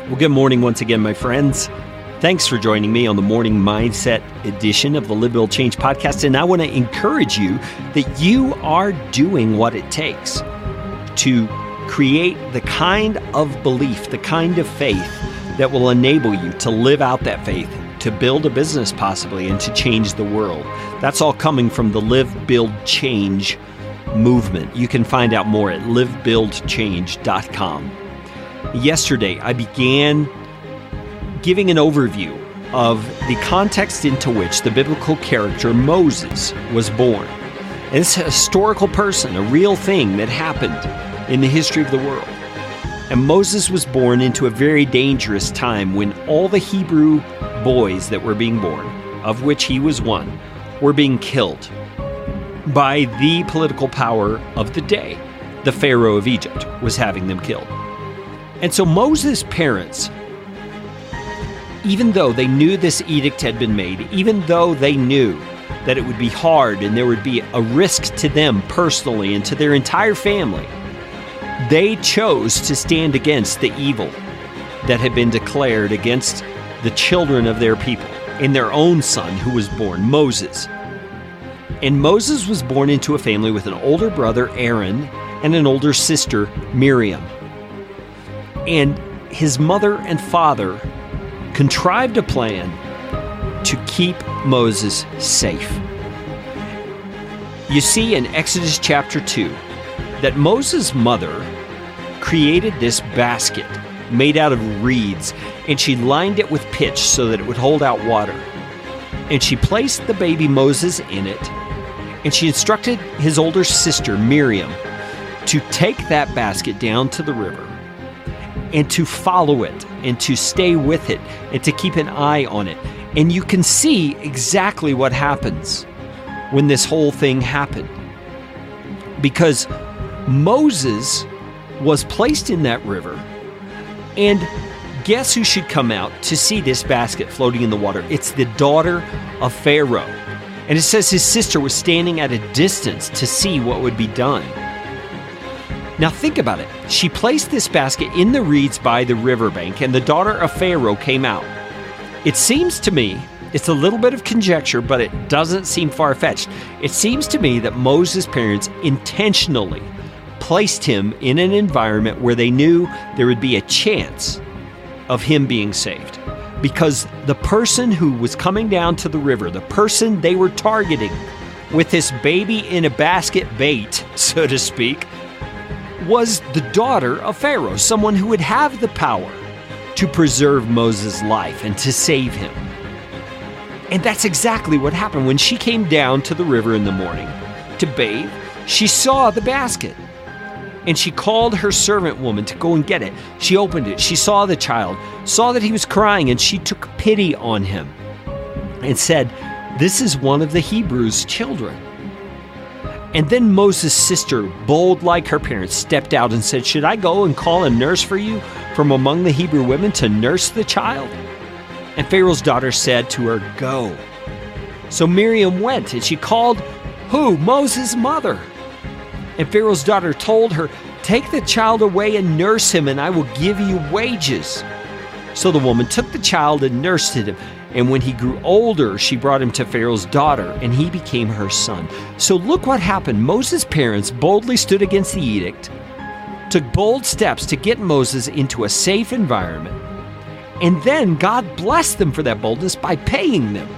Well, good morning once again, my friends. Thanks for joining me on the Morning Mindset edition of the Live, Build, Change podcast. And I want to encourage you that you are doing what it takes to create the kind of belief, the kind of faith that will enable you to live out that faith, to build a business possibly, and to change the world. That's all coming from the Live, Build, Change movement. You can find out more at livebuildchange.com. Yesterday, I began giving an overview of the context into which the biblical character Moses was born. And it's a historical person, a real thing that happened in the history of the world. And Moses was born into a very dangerous time when all the Hebrew boys that were being born, of which he was one, were being killed by the political power of the day. The Pharaoh of Egypt was having them killed. And so Moses' parents, even though they knew this edict had been made, even though they knew that it would be hard and there would be a risk to them personally and to their entire family, they chose to stand against the evil that had been declared against the children of their people and their own son who was born, Moses. And Moses was born into a family with an older brother, Aaron, and an older sister, Miriam. And his mother and father contrived a plan to keep Moses safe. You see in Exodus chapter 2 that Moses' mother created this basket made out of reeds, and she lined it with pitch so that it would hold out water. And she placed the baby Moses in it, and she instructed his older sister, Miriam, to take that basket down to the river and to follow it and to stay with it and to keep an eye on it. And you can see exactly what happens when this whole thing happened. Because Moses was placed in that river, and guess who should come out to see this basket floating in the water? It's the daughter of Pharaoh. And it says his sister was standing at a distance to see what would be done. Now think about it. She placed this basket in the reeds by the riverbank, and the daughter of Pharaoh came out. It seems to me, it's a little bit of conjecture, but it doesn't seem far-fetched. It seems to me that Moses' parents intentionally placed him in an environment where they knew there would be a chance of him being saved. Because the person who was coming down to the river, the person they were targeting with this baby in a basket bait, so to speak, was the daughter of Pharaoh, someone who would have the power to preserve Moses' life and to save him. And that's exactly what happened. When she came down to the river in the morning to bathe, she saw the basket. And she called her servant woman to go and get it. She opened it. She saw the child, saw that he was crying, and she took pity on him and said, "This is one of the Hebrews' children." And then Moses' sister, bold like her parents, stepped out and said, "Should I go and call a nurse for you from among the Hebrew women to nurse the child?" And Pharaoh's daughter said to her, "Go." So Miriam went, and she called who? Moses' mother. And Pharaoh's daughter told her, "Take the child away and nurse him, and I will give you wages." So the woman took the child and nursed him. And when he grew older, she brought him to Pharaoh's daughter, and he became her son. So look what happened. Moses' parents boldly stood against the edict, took bold steps to get Moses into a safe environment, and then God blessed them for that boldness by paying them,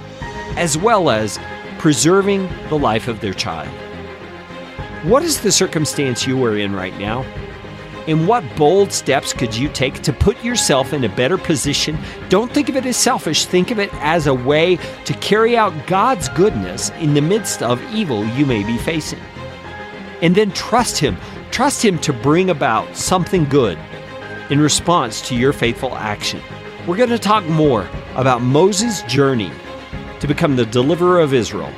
as well as preserving the life of their child. What is the circumstance you are in right now? And what bold steps could you take to put yourself in a better position? Don't think of it as selfish. Think of it as a way to carry out God's goodness in the midst of evil you may be facing. And then trust Him. Trust Him to bring about something good in response to your faithful action. We're going to talk more about Moses' journey to become the deliverer of Israel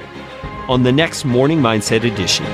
on the next Morning Mindset edition.